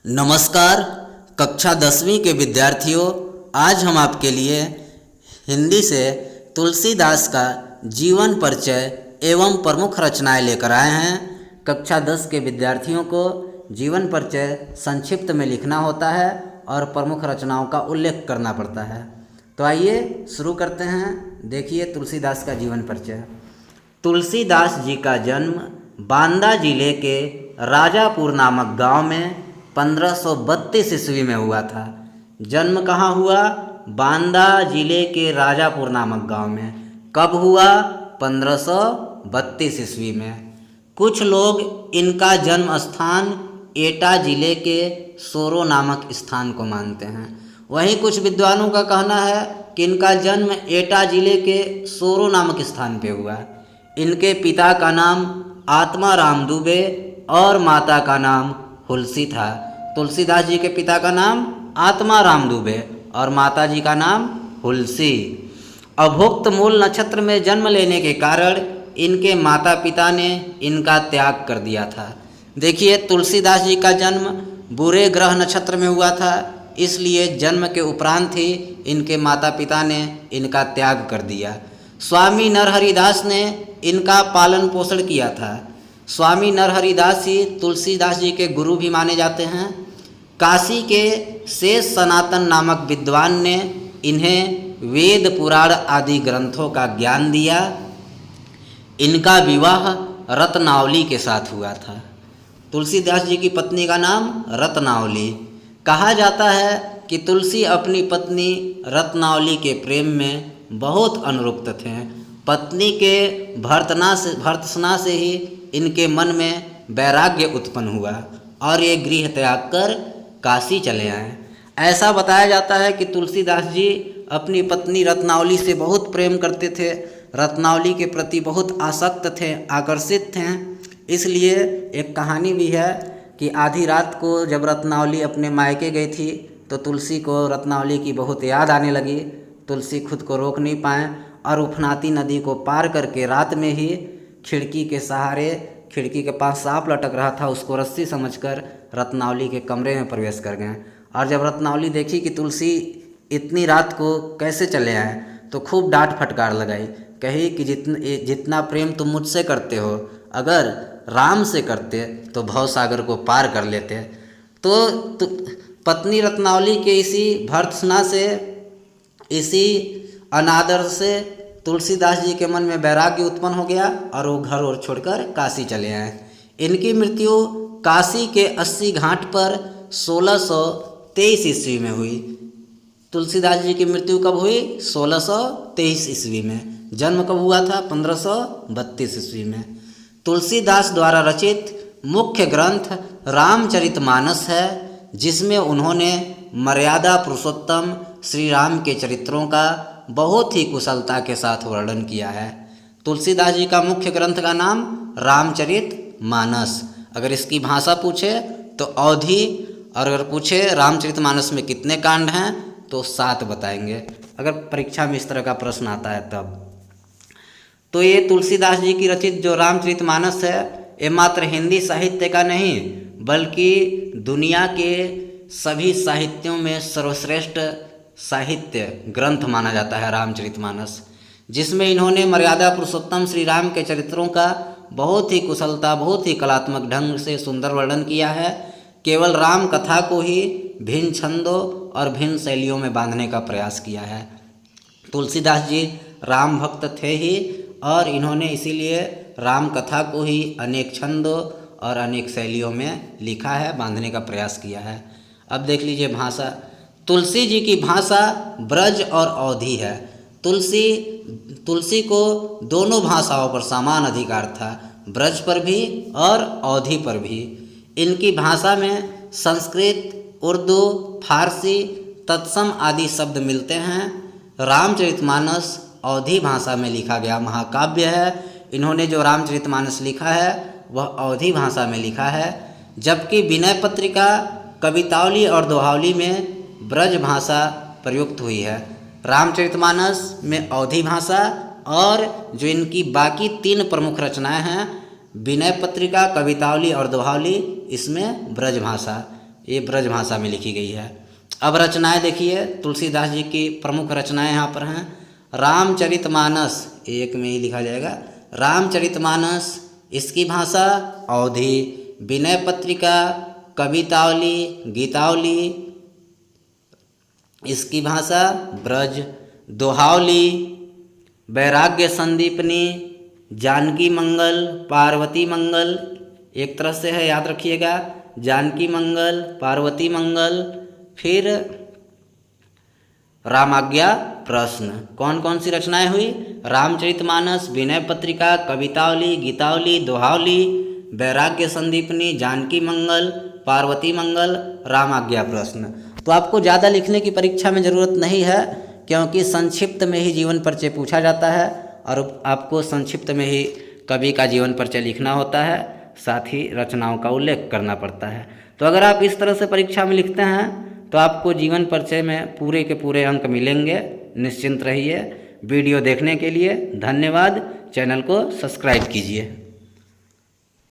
नमस्कार कक्षा 10वीं के विद्यार्थियों, आज हम आपके लिए हिंदी से तुलसीदास का जीवन परिचय एवं प्रमुख रचनाएं लेकर आए हैं। कक्षा 10 के विद्यार्थियों को जीवन परिचय संक्षिप्त में लिखना होता है और प्रमुख रचनाओं का उल्लेख करना पड़ता है। तो आइए शुरू करते हैं। देखिए तुलसीदास का जीवन परिचय। तुलसीदास जी का जन्म बांदा जिले के राजापुर नामक गांव में 1532 ईस्वी में हुआ था। जन्म कहाँ हुआ? बांदा जिले के राजापुर नामक गांव में। कब हुआ? 1532 ईस्वी में। कुछ लोग इनका जन्म स्थान एटा जिले के सोरो नामक स्थान को मानते हैं। वहीं कुछ विद्वानों का कहना है कि इनका जन्म एटा जिले के सोरो नामक स्थान पे हुआ। इनके पिता का नाम आत्माराम दुबे और माता का नाम हुलसी था। तुलसीदास जी के पिता का नाम आत्माराम दुबे और माता जी का नाम हुलसी। अभुक्त मूल नक्षत्र में जन्म लेने के कारण इनके माता पिता ने इनका त्याग कर दिया था। देखिए तुलसीदास जी का जन्म बुरे ग्रह नक्षत्र में हुआ था, इसलिए जन्म के उपरांत ही इनके माता पिता ने इनका त्याग कर दिया। स्वामी नरहरिदास ने इनका पालन पोषण किया था। स्वामी नरहरिदास ही तुलसीदास जी के गुरु भी माने जाते हैं। काशी के शेष सनातन नामक विद्वान ने इन्हें वेद पुराण आदि ग्रंथों का ज्ञान दिया। इनका विवाह रत्नावली के साथ हुआ था। तुलसीदास जी की पत्नी का नाम रत्नावली। कहा जाता है कि तुलसी अपनी पत्नी रत्नावली के प्रेम में बहुत अनुरक्त थे। पत्नी के भर्त्सना से ही इनके मन में वैराग्य उत्पन्न हुआ और ये गृह त्याग कर काशी चले आए। ऐसा बताया जाता है कि तुलसीदास जी अपनी पत्नी रत्नावली से बहुत प्रेम करते थे, रत्नावली के प्रति बहुत आसक्त थे, आकर्षित थे। इसलिए एक कहानी भी है कि आधी रात को जब रत्नावली अपने मायके गई थी तो तुलसी को रत्नावली की बहुत याद आने लगी। तुलसी खुद को रोक नहीं पाए और उफनाती नदी को पार करके रात में ही खिड़की के सहारे, खिड़की के पास सांप लटक रहा था, उसको रस्सी समझकर रत्नावली के कमरे में प्रवेश कर गए। और जब रत्नावली देखी कि तुलसी इतनी रात को कैसे चले आए तो खूब डांट फटकार लगाई। कही कि जितना प्रेम तुम मुझसे करते हो, अगर राम से करते तो भवसागर को पार कर लेते। तो पत्नी रत्नावली के इसी भर्त्सना से, इसी अनादर से तुलसीदास जी के मन में वैराग्य उत्पन्न हो गया और वो घर और छोड़कर काशी चले आए। इनकी मृत्यु काशी के 80 घाट पर 1623 ईस्वी में हुई। तुलसीदास जी की मृत्यु कब हुई? 1623 ईस्वी में। जन्म कब हुआ था? 1532 ईस्वी में। तुलसीदास द्वारा रचित मुख्य ग्रंथ रामचरितमानस है, जिसमें उन्होंने मर्यादा पुरुषोत्तम श्री राम के चरित्रों का बहुत ही कुशलता के साथ वर्णन किया है। तुलसीदास जी का मुख्य ग्रंथ का नाम रामचरितमानस। अगर इसकी भाषा पूछे तो अवधी, और अगर पूछे रामचरितमानस में कितने कांड हैं तो 7 बताएंगे, अगर परीक्षा में इस तरह का प्रश्न आता है तब। तो ये तुलसीदास जी की रचित जो रामचरितमानस है, ये मात्र हिंदी साहित्य का नहीं बल्कि दुनिया के सभी साहित्यों में सर्वश्रेष्ठ साहित्य ग्रंथ माना जाता है रामचरितमानस, जिसमें इन्होंने मर्यादा पुरुषोत्तम श्री राम के चरित्रों का बहुत ही कुशलता, बहुत ही कलात्मक ढंग से सुंदर वर्णन किया है। केवल राम कथा को ही भिन्न छंदों और भिन्न शैलियों में बांधने का प्रयास किया है। तुलसीदास जी राम भक्त थे ही, और इन्होंने इसीलिए राम कथा को ही अनेक छंदों और अनेक शैलियों में लिखा है, बांधने का प्रयास किया है। अब देख लीजिए भाषा। तुलसी जी की भाषा ब्रज और अवधी है। तुलसी को दोनों भाषाओं पर समान अधिकार था, ब्रज पर भी और अवधी पर भी। इनकी भाषा में संस्कृत, उर्दू, फारसी, तत्सम आदि शब्द मिलते हैं। रामचरितमानस अवधी भाषा में लिखा गया महाकाव्य है। इन्होंने जो रामचरितमानस लिखा है वह अवधी भाषा में लिखा है, जबकि विनय पत्रिका, कवितावली और दोहावली में ब्रज भाषा प्रयुक्त हुई है। रामचरितमानस में अवधी भाषा, और जो इनकी बाकी 3 प्रमुख रचनाएं हैं, विनय पत्रिका, कवितावली और दोहावली, इसमें ब्रज भाषा। ये ब्रजभाषा में लिखी गई है। अब रचनाएं देखिए, तुलसीदास जी की प्रमुख रचनाएं यहाँ पर हैं। रामचरितमानस, एक में ही लिखा जाएगा रामचरितमानस, इसकी भाषा अवधी। विनय पत्रिका, कवितावली, गीतावली, इसकी भाषा ब्रज। दोहावली, वैराग्य संदीपनी, जानकी मंगल, पार्वती मंगल, एक तरह से है, याद रखिएगा, जानकी मंगल, पार्वती मंगल। फिर रामाज्ञा प्रश्न। कौन कौन सी रचनाएं हुई? रामचरितमानस, विनय पत्रिका, कवितावली, गीतावली, दोहावली, वैराग्य संदीपनी, जानकी मंगल, पार्वती मंगल, रामाज्ञा प्रश्न। तो आपको ज़्यादा लिखने की परीक्षा में ज़रूरत नहीं है, क्योंकि संक्षिप्त में ही जीवन परिचय पूछा जाता है और आपको संक्षिप्त में ही कवि का जीवन परिचय लिखना होता है, साथ ही रचनाओं का उल्लेख करना पड़ता है। तो अगर आप इस तरह से परीक्षा में लिखते हैं तो आपको जीवन परिचय में पूरे के पूरे अंक मिलेंगे, निश्चिंत रहिए। वीडियो देखने के लिए धन्यवाद। चैनल को सब्सक्राइब कीजिए।